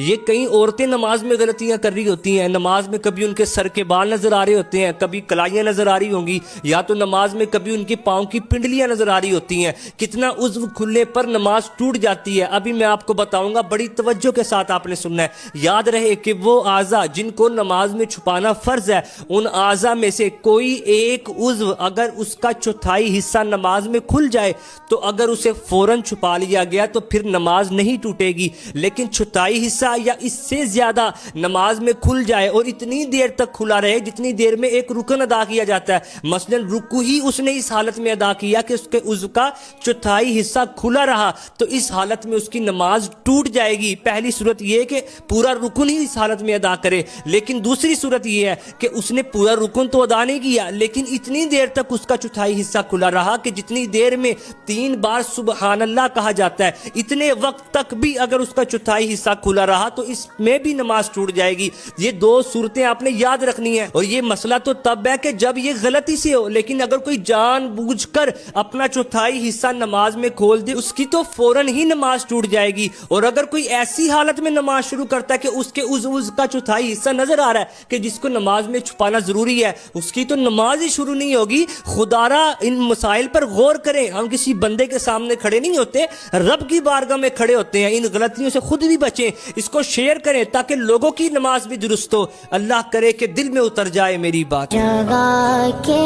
یہ کئی عورتیں نماز میں غلطیاں کر رہی ہوتی ہیں، نماز میں کبھی ان کے سر کے بال نظر آ رہے ہوتے ہیں، کبھی کلائیاں نظر آ رہی ہوں گی، یا تو نماز میں کبھی ان کے پاؤں کی پنڈلیاں نظر آ رہی ہوتی ہیں، کتنا عضو کھلنے پر نماز ٹوٹ جاتی ہے۔ ابھی میں آپ کو بتاؤں گا، بڑی توجہ کے ساتھ آپ نے سننا ہے۔ یاد رہے کہ وہ اعضاء جن کو نماز میں چھپانا فرض ہے، ان اعضاء میں سے کوئی ایک عضو اگر اس کا چوتھائی حصہ نماز میں کھل جائے تو اگر اسے فوراً چھپا لیا گیا تو پھر نماز نہیں ٹوٹے گی، لیکن چوتھائی حصہ یا اس سے زیادہ نماز میں کھل جائے اور اتنی دیر تک کھلا رہے جتنی دیر میں ایک رکن ادا کیا جاتا ہے، مثلا رکوع ہی اس نے اس حالت میں ادا کیا کہ اس کے عضو کا چوتھائی حصہ کھلا رہا، تو اس حالت میں اس کی نماز ٹوٹ جائے گی۔ پہلی صورت یہ ہے کہ پورا رکن ہی اس حالت میں ادا کرے، لیکن دوسری صورت یہ ہے کہ اس نے پورا رکن تو ادا نہیں کیا لیکن اتنی دیر تک اس کا چوتھائی حصہ کھلا رہا کہ جتنی دیر میں 3 بار سبحان اللہ کہا جاتا ہے، اتنے وقت تک بھی اگر اس کا چوتھائی حصہ کھلا رہا تو اس میں بھی نماز ٹوٹ جائے گی۔ یہ 2 صورتیں آپ نے یاد رکھنی ہیں، اور یہ مسئلہ تو تب ہے کہ جب یہ غلطی سے ہو، لیکن اگر کوئی جان بوجھ کر اپنا چوتھائی حصہ نماز میں کھول دے اس کی تو فوراً ہی نماز ٹوٹ جائے گی۔ اور اگر کوئی ایسی حالت میں نماز شروع کرتا ہے کہ اس کے عضو کا چوتھائی حصہ نظر آ رہا ہے کہ جس کو نماز میں چھپانا ضروری ہے، اس کی تو نماز ہی شروع نہیں ہوگی۔ خدا را ان مسائل پر غور کریں، ہم کسی بندے کے سامنے کھڑے نہیں ہوتے، رب کی بارگاہ میں کھڑے ہوتے ہیں۔ ان غلطیوں سے خود بھی بچیں، اس کو شیئر کریں تاکہ لوگوں کی نماز بھی درست ہو۔ اللہ کرے کہ دل میں اتر جائے میری بات۔ جگہ کے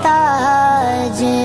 تاجدار